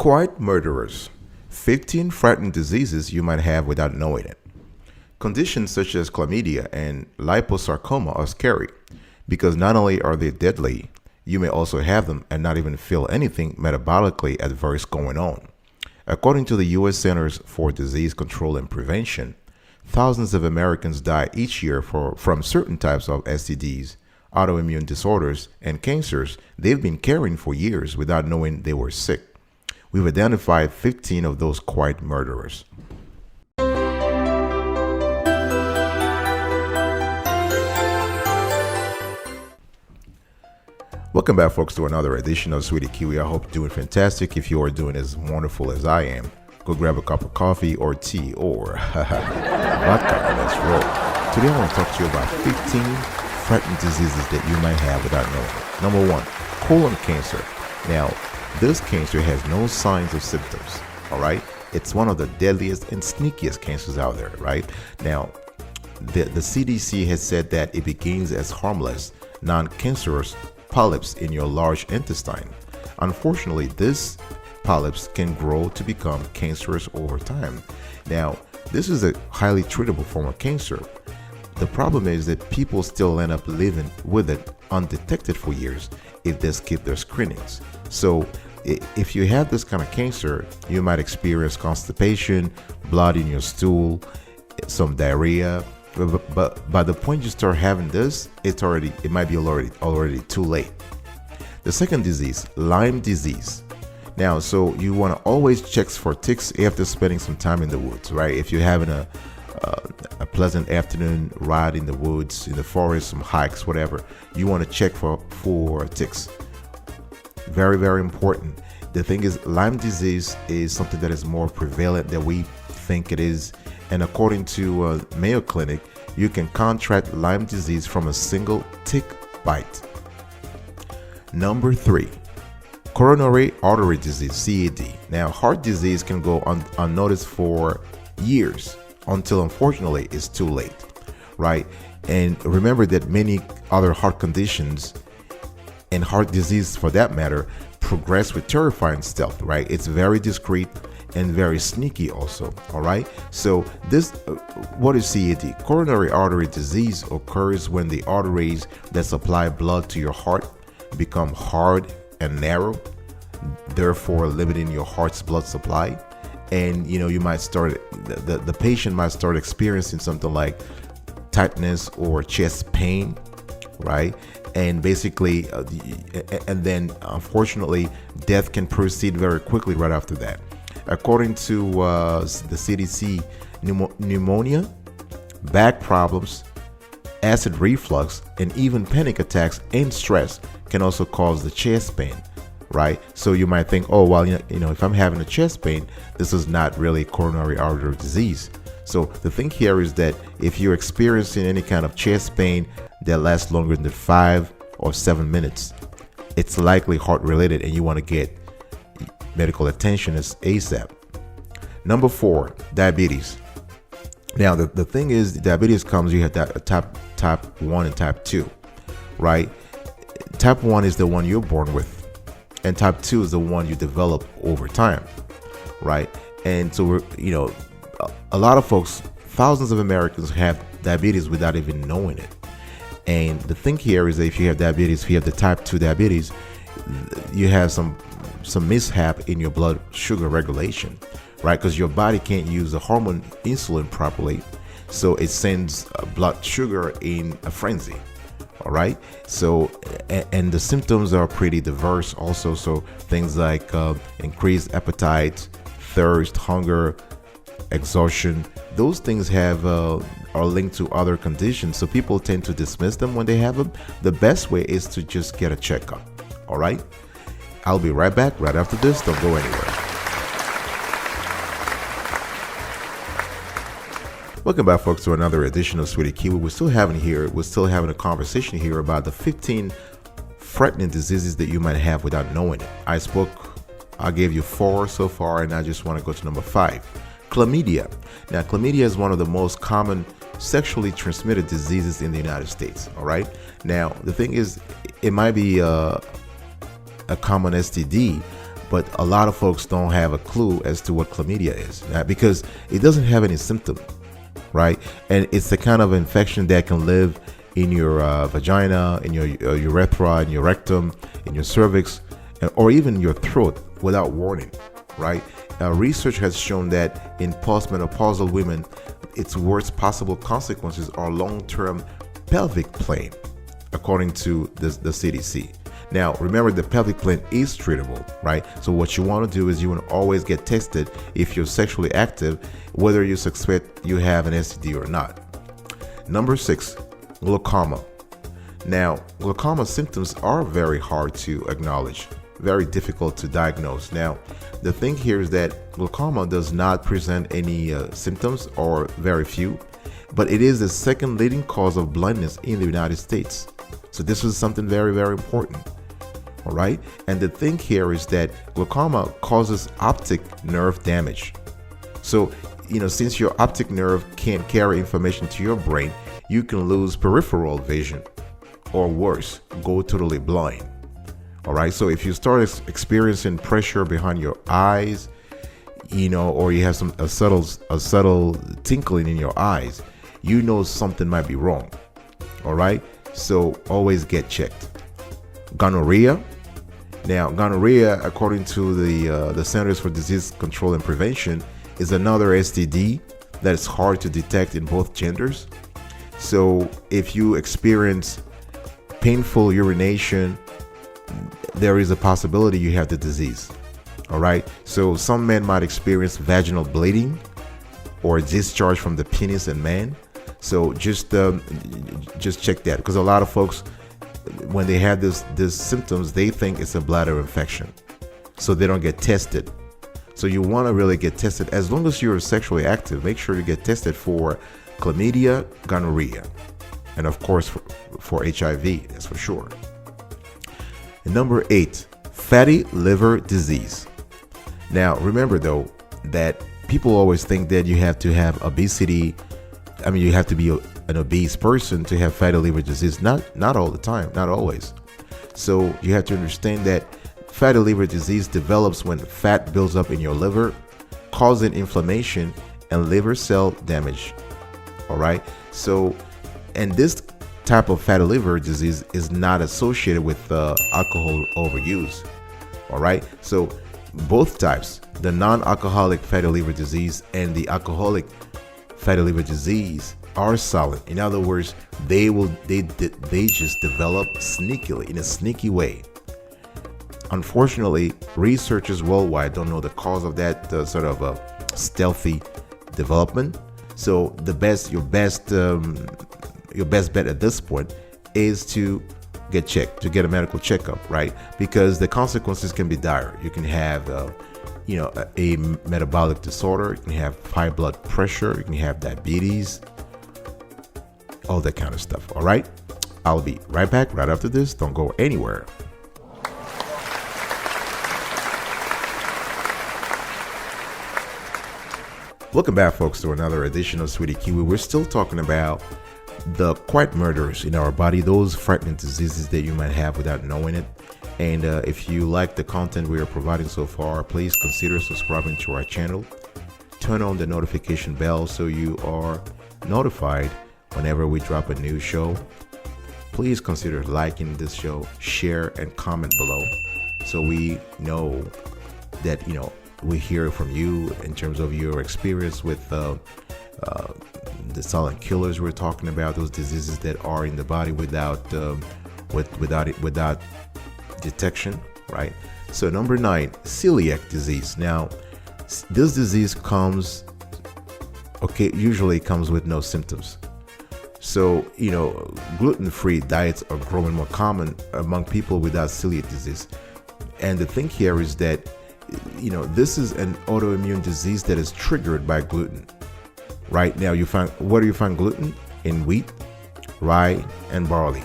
Quiet murderers. 15 frightening diseases you might have without knowing it. Conditions such as chlamydia and liposarcoma are scary because not only are they deadly, you may also have them and not even feel anything metabolically adverse going on. According to the U.S. Centers for Disease Control and Prevention, thousands of Americans die each year from certain types of STDs, autoimmune disorders, and cancers they've been carrying for years without knowing they were sick. We've identified 15 of those quiet murderers. Welcome back, folks, to another edition of Sweetie Kiwi. I hope you're doing fantastic. If you are doing as wonderful as I am, go grab a cup of coffee or tea or vodka and let's roll. Today I want to talk to you about 15 frightening diseases that you might have without knowing it. Number one, colon cancer. Now, this cancer has no signs or symptoms, all right? It's one of the deadliest and sneakiest cancers out there, right? Now, the CDC has said that it begins as harmless, non-cancerous polyps in your large intestine. Unfortunately, this polyps can grow to become cancerous over time. Now, this is a highly treatable form of cancer. The problem is that people still end up living with it undetected for years if they skip their screenings. So if you have this kind of cancer, you might experience constipation, blood in your stool, some diarrhea. But by the point you start having this, it might be already too late. The second disease, Lyme disease. Now, so you want to always check for ticks after spending some time in the woods, right? If you're having a pleasant afternoon ride in the woods, in the forest, some hikes, whatever, you want to check for ticks. Very, very important. The thing is, Lyme disease is something that is more prevalent than we think it is. And according to Mayo Clinic, you can contract Lyme disease from a single tick bite. Number three, coronary artery disease, CAD. Now, heart disease can go unnoticed for years until, unfortunately, it's too late, right? And remember that many other heart conditions and heart disease, for that matter, progress with terrifying stealth, right? It's very discreet and very sneaky also, all right? So what is CAD? Coronary artery disease occurs when the arteries that supply blood to your heart become hard and narrow, therefore limiting your heart's blood supply. And you might start, the patient might start experiencing something like tightness or chest pain, right? And basically, and then unfortunately, death can proceed very quickly right after that. According to the CDC, pneumonia, back problems, acid reflux, and even panic attacks and stress can also cause the chest pain, right? So you might think, oh, well, if I'm having a chest pain, this is not really coronary artery disease. So the thing here is that if you're experiencing any kind of chest pain that lasts longer than 5 or 7 minutes, it's likely heart related and you want to get medical attention as ASAP. Number 4, diabetes. Now the thing is, diabetes comes, you have that type 1 and type 2, right? Type 1 is the one you're born with, and type 2 is the one you develop over time, right? And so a lot of folks, thousands of Americans have diabetes without even knowing it. And the thing here is that if you have diabetes, if you have the type 2 diabetes, you have some mishap in your blood sugar regulation, right? Because your body can't use the hormone insulin properly, so it sends blood sugar in a frenzy. All right. So, and the symptoms are pretty diverse also. So things like increased appetite, thirst, hunger, exhaustion, those things are linked to other conditions. So people tend to dismiss them when they have them. The best way is to just get a checkup. All right. I'll be right back right after this. Don't go anywhere. Welcome back, folks, to another edition of Sweetie Kiwi. We're still having a conversation here about the 15 frightening diseases that you might have without knowing it. I gave you 4 so far, and I just want to go to number 5. Chlamydia. Now, chlamydia is one of the most common sexually transmitted diseases in the United States. All right. Now, the thing is, it might be a common STD, but a lot of folks don't have a clue as to what chlamydia is, because it doesn't have any symptom, right? And it's the kind of infection that can live in your vagina, in your urethra, in your rectum, in your cervix, or even your throat without warning, right? Research has shown that in postmenopausal women, its worst possible consequences are long-term pelvic pain, according to the CDC. Now, remember, the pelvic pain is treatable, right? So what you want to do is you want to always get tested if you're sexually active, whether you suspect you have an STD or not. Number 6, glaucoma. Now, glaucoma symptoms are very hard to acknowledge, very difficult to diagnose. Now, the thing here is that glaucoma does not present any symptoms, or very few, but it is the second leading cause of blindness in the United States. So this is something very, very important. All right. And the thing here is that glaucoma causes optic nerve damage. So, since your optic nerve can't carry information to your brain, you can lose peripheral vision, or worse, go totally blind. All right. So if you start experiencing pressure behind your eyes, or you have a subtle tinkling in your eyes, something might be wrong. All right. So always get checked. Gonorrhea. Now, gonorrhea, according to the Centers for Disease Control and Prevention, is another STD that is hard to detect in both genders. So if you experience painful urination, there is a possibility you have the disease. All right. So some men might experience vaginal bleeding or discharge from the penis in men. So just check that, because a lot of folks, when they have these symptoms, they think it's a bladder infection, so they don't get tested. So you want to really get tested. As long as you're sexually active, make sure you get tested for chlamydia, gonorrhea, and of course for HIV, that's for sure. And number 8, fatty liver disease. Now, remember though that people always think that you have to have obesity. You have to be an obese person to have fatty liver disease. Not all the time, not always. So you have to understand that fatty liver disease develops when fat builds up in your liver, causing inflammation and liver cell damage. All right. So, and this type of fatty liver disease is not associated with alcohol overuse. All right. So both types, the non-alcoholic fatty liver disease and the alcoholic fatty liver disease, are silent. In other words, they just develop sneakily, in a sneaky way. Unfortunately, researchers worldwide don't know the cause of that sort of stealthy development. So your best bet at this point is to get checked, to get a medical checkup, right? Because the consequences can be dire. You can have a metabolic disorder, you can have high blood pressure, you can have diabetes, all that kind of stuff. All right, I'll be right back right after this. Don't go anywhere. Welcome back, folks, to another edition of Sweetie Kiwi. We're still talking about the quiet murders in our body, those frightening diseases that you might have without knowing it. And if you like the content we are providing so far, please consider subscribing to our channel. Turn on the notification bell so you are notified whenever we drop a new show. Please consider liking this show, share, and comment below, so we know that we hear from you in terms of your experience with the silent killers we're talking about, those diseases that are in the body without detection, right? So number 9, celiac disease. Now, this disease usually comes with no symptoms. So, gluten-free diets are growing more common among people without celiac disease. And the thing here is that, this is an autoimmune disease that is triggered by gluten. Right now, where do you find gluten? In wheat, rye, and barley.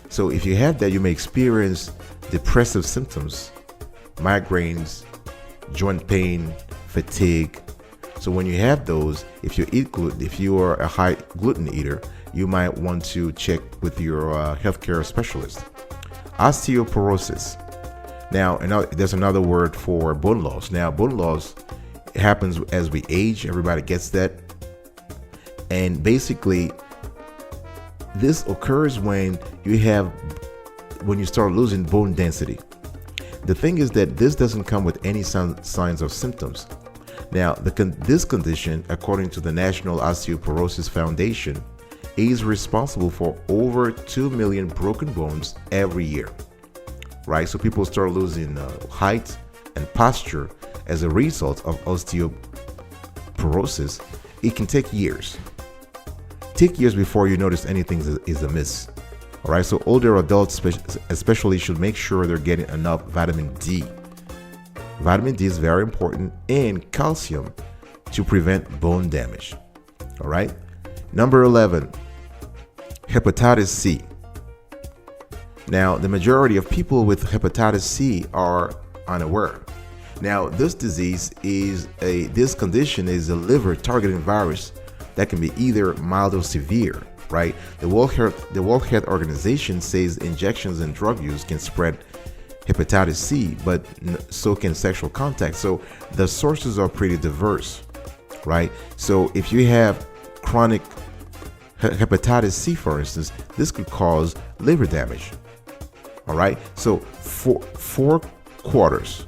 So if you have that, you may experience depressive symptoms, migraines, joint pain, fatigue. So when you have those, if you eat gluten, if you are a high gluten eater, you might want to check with your healthcare specialist. Osteoporosis. Now, there's another word for bone loss. Now, bone loss happens as we age. Everybody gets that. And basically, this occurs when you start losing bone density. The thing is that this doesn't come with any signs or symptoms. Now, this condition, according to the National Osteoporosis Foundation, is responsible for over 2 million broken bones every year, right? So people start losing height and posture as a result of osteoporosis. It can take years. Before you notice anything is amiss. All right, so older adults especially should make sure they're getting enough vitamin D. Vitamin D is very important, and calcium to prevent bone damage. All right. Number 11, hepatitis C. Now, the majority of people with hepatitis C are unaware. Now, this condition is a liver-targeting virus that can be either mild or severe, right? The World Health Organization says injections and drug use can spread hepatitis C, but so can sexual contact. So the sources are pretty diverse, right? So if you have chronic hepatitis C, for instance, this could cause liver damage. All right. So four quarters,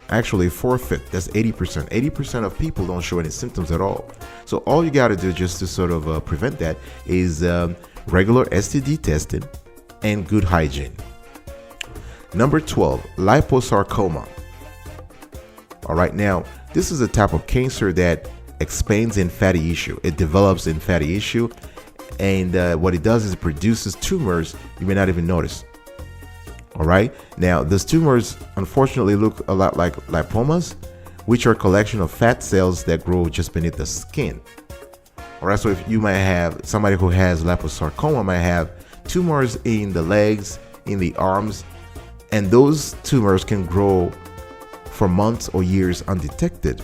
actually 4/5, that's 80%. 80% of people don't show any symptoms at all. So all you got to do just to sort of prevent that is regular STD testing and good hygiene. Number 12, liposarcoma. All right, now this is a type of cancer that expands in fatty tissue. It develops in fatty tissue, and what it does is it produces tumors you may not even notice. All right, now those tumors unfortunately look a lot like lipomas, which are a collection of fat cells that grow just beneath the skin. All right, so if you might have somebody who has liposarcoma might have tumors in the legs, in the arms, and those tumors can grow for months or years undetected.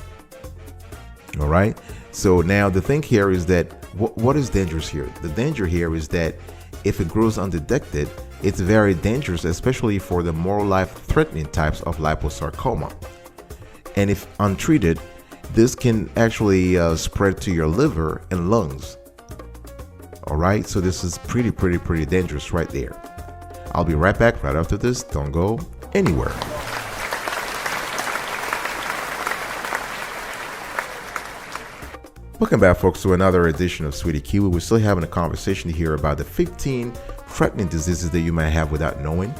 All right, so now the thing here is that what is dangerous here? The danger here is that if it grows undetected, it's very dangerous, especially for the more life-threatening types of liposarcoma. And if untreated, this can actually spread to your liver and lungs. All right, so this is pretty dangerous right there. I'll be right back right after this. Don't go anywhere. Welcome back, folks, to another edition of Sweetie Kiwi. We're still having a conversation here about the 15 threatening diseases that you might have without knowing.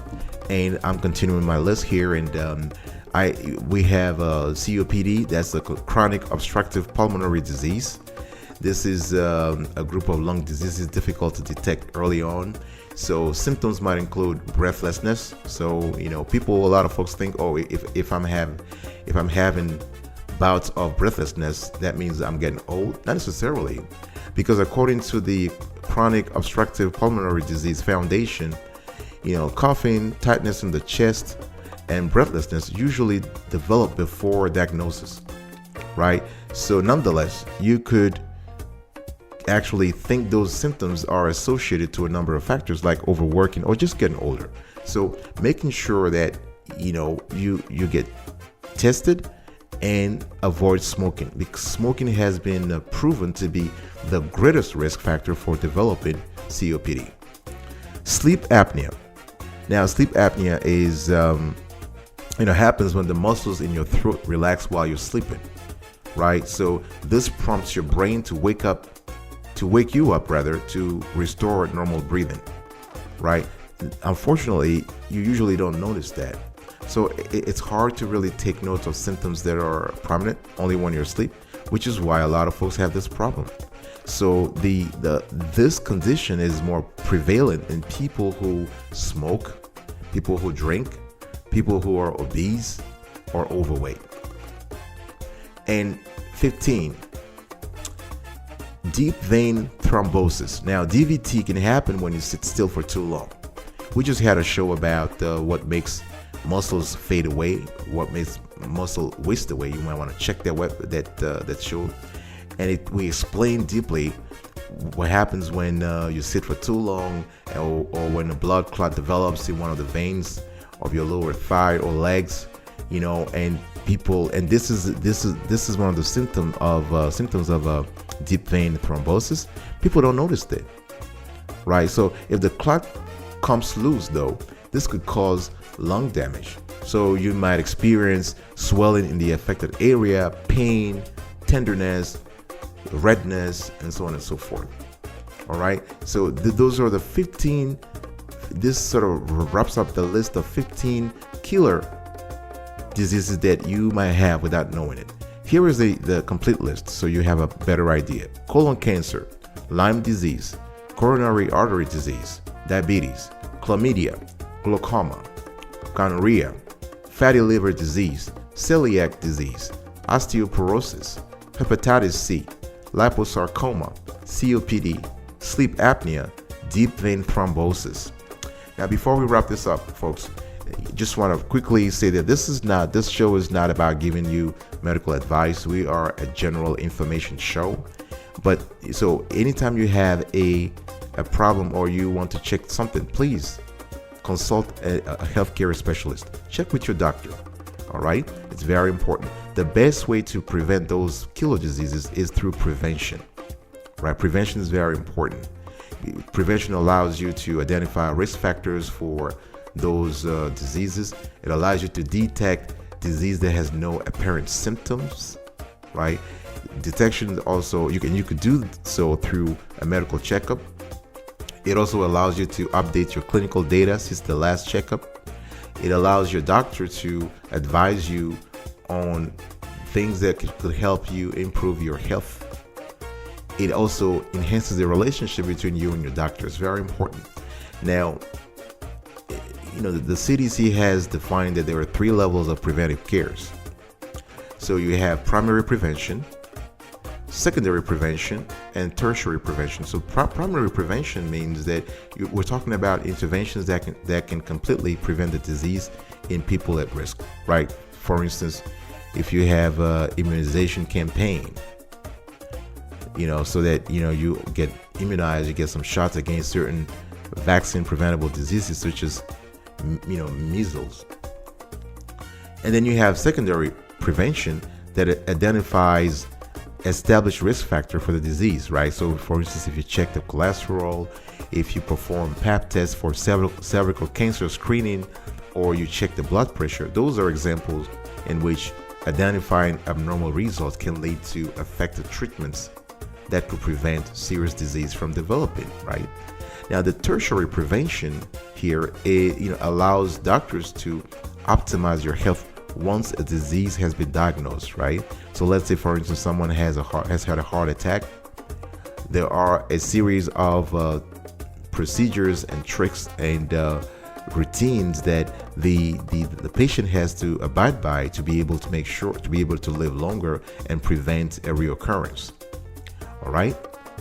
And I'm continuing my list here, and we have COPD. That's a chronic obstructive pulmonary disease. This is a group of lung diseases difficult to detect early on. So symptoms might include breathlessness. So a lot of folks think, oh, if I'm having bouts of breathlessness, that means I'm getting old. Not necessarily, because according to the Chronic Obstructive Pulmonary Disease Foundation, coughing, tightness in the chest, and breathlessness usually develop before diagnosis, right? So nonetheless, you could actually think those symptoms are associated to a number of factors like overworking or just getting older. So making sure that you get tested and avoid smoking, because smoking has been proven to be the greatest risk factor for developing COPD. Sleep apnea. Now, sleep apnea is happens when the muscles in your throat relax while you're sleeping, right? So this prompts your brain to wake you up to restore normal breathing, right? Unfortunately, you usually don't notice that. So it's hard to really take note of symptoms that are prominent only when you're asleep, which is why a lot of folks have this problem. So this condition is more prevalent in people who smoke, people who drink, people who are obese or overweight. And 15, deep vein thrombosis. Now, DVT can happen when you sit still for too long. We just had a show about what makes muscles fade away, what makes muscle waste away. You might want to check that show, and we explain deeply what happens when you sit for too long, or when a blood clot develops in one of the veins, of your lower thigh or legs, and people, and this is one of the symptoms of deep vein thrombosis. People don't notice that, right? So if the clot comes loose, though, this could cause lung damage. So you might experience swelling in the affected area, pain, tenderness, redness, and so on and so forth. All right. So those are the 15. This sort of wraps up the list of 15 killer diseases that you might have without knowing it. Here is the complete list so you have a better idea. Colon cancer, Lyme disease, coronary artery disease, diabetes, chlamydia, glaucoma, gonorrhea, fatty liver disease, celiac disease, osteoporosis, hepatitis C, liposarcoma, COPD, sleep apnea, deep vein thrombosis. Now, before we wrap this up, folks, just want to quickly say that this show is not about giving you medical advice. We are a general information show. But so anytime you have a problem or you want to check something, please consult a healthcare specialist. Check with your doctor. All right? It's very important. The best way to prevent those killer diseases is through prevention. Right? Prevention is very important. Prevention allows you to identify risk factors for those diseases. It allows you to detect disease that has no apparent symptoms, right? Detection also, you could do so through a medical checkup. It also allows you to update your clinical data since the last checkup. It allows your doctor to advise you on things that could help you improve your health. It also enhances the relationship between you and your doctor. It's very important. Now, the CDC has defined that there are 3 levels of preventive cares. So you have primary prevention, secondary prevention, and tertiary prevention. So primary prevention means that we're talking about interventions that can completely prevent the disease in people at risk, right? For instance, if you have an immunization campaign, so that you get immunized, you get some shots against certain vaccine preventable diseases such as measles. And then you have secondary prevention that identifies established risk factor for the disease, right? So for instance, if you check the cholesterol, if you perform pap tests for cervical cancer screening, or you check the blood pressure, those are examples in which identifying abnormal results can lead to effective treatments that could prevent serious disease from developing, right? Now, the tertiary prevention here, allows doctors to optimize your health once a disease has been diagnosed, right? So let's say, for instance, someone has had a heart attack. There are a series of procedures and tricks and routines that the patient has to abide by to be able to live longer and prevent a reoccurrence. All right.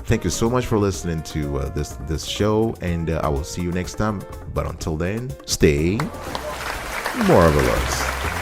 Thank you so much for listening to this show, and I will see you next time. But until then, stay marvelous.